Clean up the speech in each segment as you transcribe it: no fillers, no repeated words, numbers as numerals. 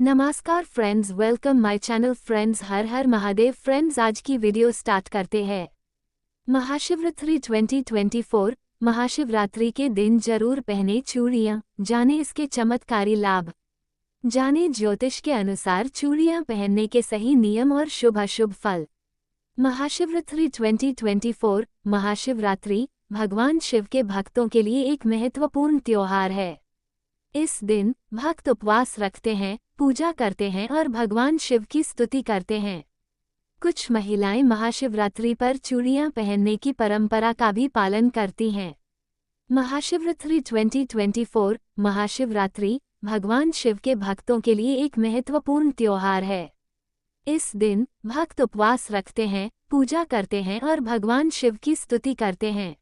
नमस्कार friends, welcome my channel friends. Her her Mahadev friends. आज की वीडियो स्टार्ट करते हैं। महाशिवरात्रि 2024 महाशिवरात्रि के दिन जरूर पहने चूड़ियां, जाने इसके चमत्कारी लाभ। जाने ज्योतिष के अनुसार चूड़ियां पहनने के सही नियम और शुभ अशुभ फल। महाशिवरात्रि 2024 महाशिवरात्रि भगवान शिव के भक्तों के लिए एक महत्वपूर्ण त्योहार है। इस दिन भक्त उपवास रखते हैं, पूजा करते हैं और भगवान शिव की स्तुति करते हैं। कुछ महिलाएं महाशिवरात्रि पर चूड़ियां पहनने की परंपरा का भी पालन करती हैं। महाशिवरात्रि 2024 महाशिवरात्रि भगवान शिव के भक्तों के लिए एक महत्वपूर्ण त्योहार है। इस दिन भक्त उपवास रखते हैं, पूजा करते हैं और भगवान शिव की स्तुति करते हैं।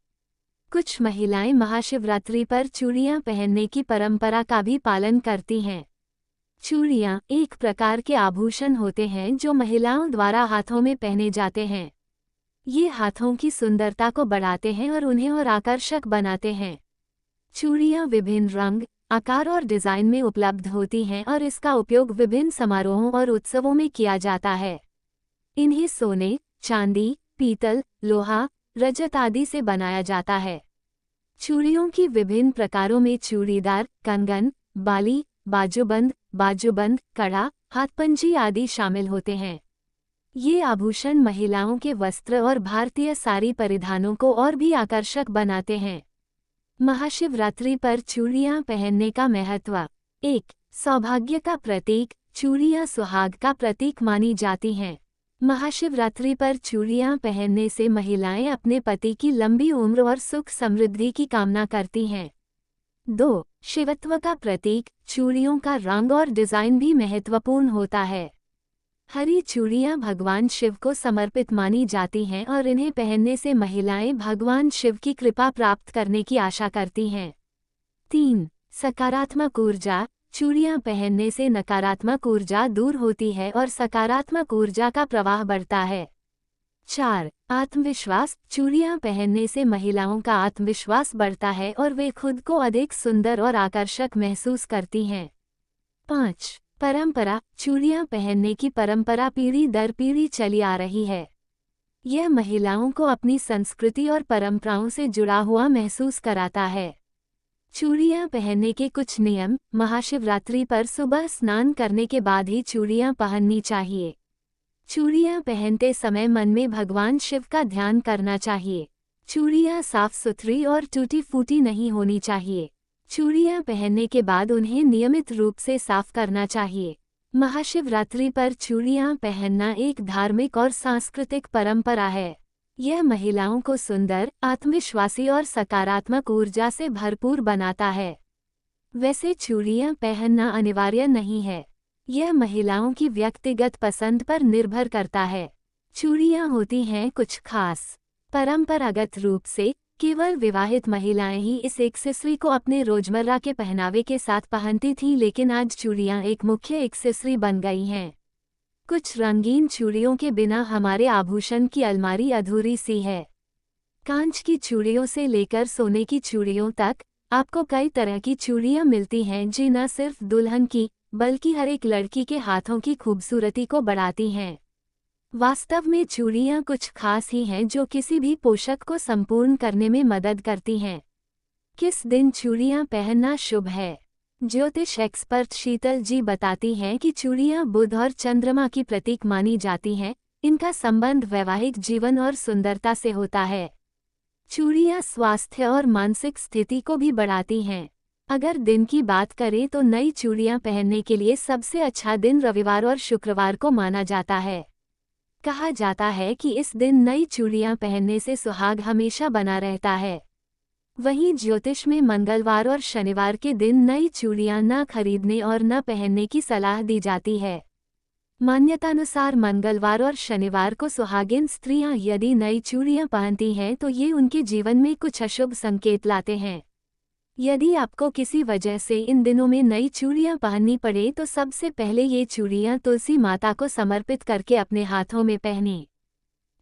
कुछ महिलाएं महाशिवरात्रि पर चूड़ियां पहनने की परंपरा का भी पालन करती हैं। चूड़ियां एक प्रकार के आभूषण होते हैं जो महिलाओं द्वारा हाथों में पहने जाते हैं। ये हाथों की सुंदरता को बढ़ाते हैं और उन्हें और आकर्षक बनाते हैं। चूड़ियां विभिन्न रंग, आकार और डिजाइन में उपलब्ध होती हैं और इसका उपयोग विभिन्न समारोहों और उत्सवों में किया जाता है। इन्हें सोने, चांदी, पीतल, लोहा, रजत आदि से बनाया जाता है। चूड़ियों की विभिन्न प्रकारों में चूड़ीदार, कंगन, बाली, बाजूबंद, कड़ा, हाथपंजी आदि शामिल होते हैं। ये आभूषण महिलाओं के वस्त्र और भारतीय साड़ी परिधानों को और भी आकर्षक बनाते हैं। महाशिवरात्रि पर चूड़ियां पहनने का महत्व। 1. सौभाग्य का प्रतीक। चूड़ियां सुहाग का प्रतीक मानी जाती हैं। महाशिवरात्रि पर चूड़ियां पहनने से महिलाएं अपने पति की लंबी उम्र और सुख समृद्धि की कामना करती हैं। 2. शिवत्व का प्रतीक। चूड़ियों का रंग और डिजाइन भी महत्वपूर्ण होता है। हरी चूड़ियां भगवान शिव को समर्पित मानी जाती हैं और इन्हें पहनने से महिलाएं भगवान शिव की कृपा प्राप्त करने की आशा करती हैं। 3. सकारात्मक ऊर्जा। चूड़ियां पहनने से नकारात्मक ऊर्जा दूर होती है और सकारात्मक ऊर्जा का प्रवाह बढ़ता है। 4. आत्मविश्वास। चूड़ियां पहनने से महिलाओं का आत्मविश्वास बढ़ता है और वे खुद को अधिक सुंदर और आकर्षक महसूस करती हैं। 5. परंपरा। चूड़ियां पहनने की परंपरा पीढ़ी दर पीढ़ी चली आ रही है। यह महिलाओं को अपनी संस्कृति और परंपराओं से जुड़ा हुआ महसूस कराता है। चूड़ियां पहनने के कुछ नियम। महाशिवरात्रि पर सुबह स्नान करने के बाद ही चूड़ियां पहननी चाहिए। चूड़ियां पहनते समय मन में भगवान शिव का ध्यान करना चाहिए। चूड़ियां साफ सुथरी और टूटी फूटी नहीं होनी चाहिए। चूड़ियां पहनने के बाद उन्हें नियमित रूप से साफ करना चाहिए। महाशिवरात्रि पर चूड़ियां पहनना एक धार्मिक और सांस्कृतिक परंपरा है। यह महिलाओं को सुंदर, आत्मविश्वासी और सकारात्मक ऊर्जा से भरपूर बनाता है। वैसे चूड़ियां पहनना अनिवार्य नहीं है। यह महिलाओं की व्यक्तिगत पसंद पर निर्भर करता है। चूड़ियां होती हैं कुछ खास। परंपरागत रूप से केवल विवाहित महिलाएं ही इस एक्सेसरी को अपने रोजमर्रा के पहनावे के साथ पहनती थीं, लेकिन आज चूड़ियां एक मुख्य एक्सेसरी बन गई हैं। कुछ रंगीन चूड़ियों के बिना हमारे आभूषण की अलमारी अधूरी सी है। कांच की चूड़ियों से लेकर सोने की चूड़ियों तक आपको कई तरह की चूड़ियां मिलती हैं जो न सिर्फ दुल्हन की बल्कि हर एक लड़की के हाथों की खूबसूरती को बढ़ाती हैं। वास्तव में चूड़ियां कुछ खास ही हैं जो किसी भी पोशाक को संपूर्ण करने में मदद करती हैं। किस दिन चूड़ियां पहनना शुभ है? ज्योतिष एक्सपर्ट शीतल जी बताती हैं कि चूड़ियां बुध और चंद्रमा की प्रतीक मानी जाती हैं। इनका संबंध वैवाहिक जीवन और सुंदरता से होता है। चूड़ियां स्वास्थ्य और मानसिक स्थिति को भी बढ़ाती हैं। अगर दिन की बात करें तो नई चूड़ियां पहनने के लिए सबसे अच्छा दिन रविवार और शुक्रवार को माना जाता है। कहा जाता है कि इस दिन नई चूड़ियां पहनने से सुहाग हमेशा बना रहता है। वहीं ज्योतिष में मंगलवार और शनिवार के दिन नई चूड़ियां न खरीदने और न पहनने की सलाह दी जाती है। मान्यतानुसार मंगलवार और शनिवार को सुहागिन स्त्रियां यदि नई चूड़ियां पहनती हैं तो ये उनके जीवन में कुछ अशुभ संकेत लाते हैं। यदि आपको किसी वजह से इन दिनों में नई चूड़ियां पहननी पड़े तो सबसे पहले ये चूड़ियां तुलसी माता को समर्पित करके अपने हाथों में पहनें।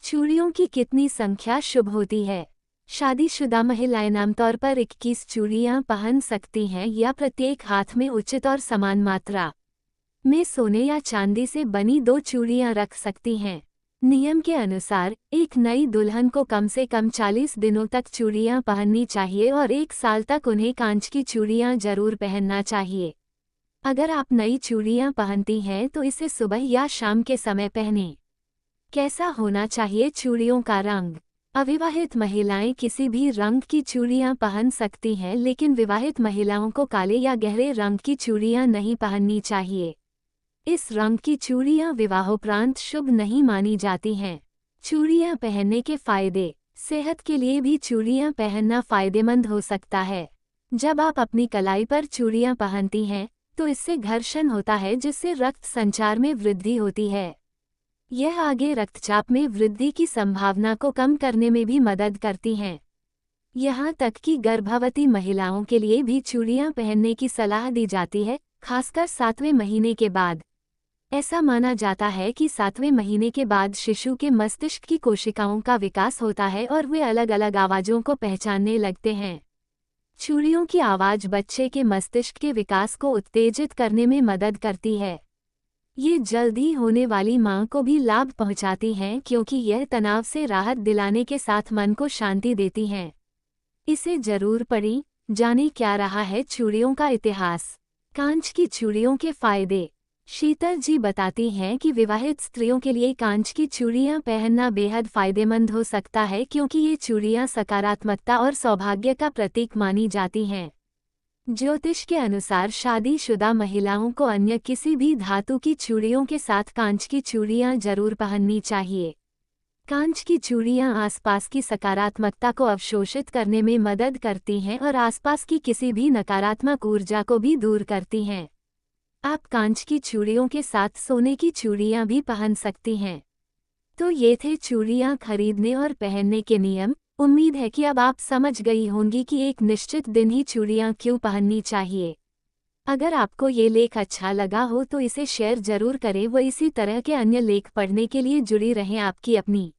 चूड़ियों की कितनी संख्या शुभ होती है? शादीशुदा महिलाएं आमतौर पर 21 चूड़ियां पहन सकती हैं या प्रत्येक हाथ में उचित और समान मात्रा में सोने या चांदी से बनी 2 चूड़ियां रख सकती हैं। नियम के अनुसार एक नई दुल्हन को कम से कम 40 दिनों तक चूड़ियां पहननी चाहिए और 1 साल तक उन्हें कांच की चूड़ियां जरूर पहनना चाहिए। अगर आप नई चूड़ियां पहनती हैं तो इसे सुबह या शाम के समय पहनें। कैसा होना चाहिए चूड़ियों का रंग? अविवाहित महिलाएं किसी भी रंग की चूड़ियां पहन सकती हैं, लेकिन विवाहित महिलाओं को काले या गहरे रंग की चूड़ियां नहीं पहननी चाहिए। इस रंग की चूड़ियां विवाहोपरांत शुभ नहीं मानी जाती हैं। चूड़ियां पहनने के फायदे। सेहत के लिए भी चूड़ियां पहनना फायदेमंद हो सकता है। जब आप अपनी कलाई पर चूड़ियां पहनती हैं तो इससे घर्षण होता है, जिससे रक्त संचार में वृद्धि होती है। यह आगे रक्तचाप में वृद्धि की संभावना को कम करने में भी मदद करती हैं। यहाँ तक कि गर्भवती महिलाओं के लिए भी चूड़ियां पहनने की सलाह दी जाती है, खासकर 7वें महीने के बाद। ऐसा माना जाता है कि 7वें महीने के बाद शिशु के मस्तिष्क की कोशिकाओं का विकास होता है और वे अलग अलग आवाज़ों को पहचानने लगते हैं। चूड़ियों की आवाज़ बच्चे के मस्तिष्क के विकास को उत्तेजित करने में मदद करती है। ये जल्दी होने वाली मां को भी लाभ पहुंचाती हैं, क्योंकि यह तनाव से राहत दिलाने के साथ मन को शांति देती हैं। इसे जरूर पढ़ें, जाने क्या रहा है चूड़ियों का इतिहास। कांच की चूड़ियों के फायदे। शीतल जी बताती हैं कि विवाहित स्त्रियों के लिए कांच की चूड़ियां पहनना बेहद फायदेमंद हो सकता है, क्योंकि ये चूड़ियां सकारात्मकता और सौभाग्य का प्रतीक मानी जाती हैं। ज्योतिष के अनुसार शादीशुदा महिलाओं को अन्य किसी भी धातु की चूड़ियों के साथ कांच की चूड़ियां जरूर पहननी चाहिए। कांच की चूड़ियां आसपास की सकारात्मकता को अवशोषित करने में मदद करती हैं और आसपास की किसी भी नकारात्मक ऊर्जा को भी दूर करती हैं। आप कांच की चूड़ियों के साथ सोने की चूड़ियां भी पहन सकती हैं। तो ये थे चूड़ियां खरीदने और पहनने के नियम। उम्मीद है कि अब आप समझ गई होंगी कि एक निश्चित दिन ही चूड़ियां क्यों पहननी चाहिए। अगर आपको ये लेख अच्छा लगा हो तो इसे शेयर जरूर करें व इसी तरह के अन्य लेख पढ़ने के लिए जुड़ी रहें आपकी अपनी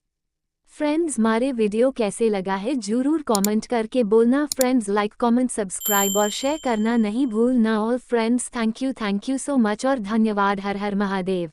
फ्रेंड्स। हमारे वीडियो कैसे लगा है जरूर कमेंट करके बोलना फ्रेंड्स। लाइक कमेंट सब्सक्राइब और शेयर करना नहीं भूलना। All friends thank you so much और धन्यवाद। हर हर महादेव।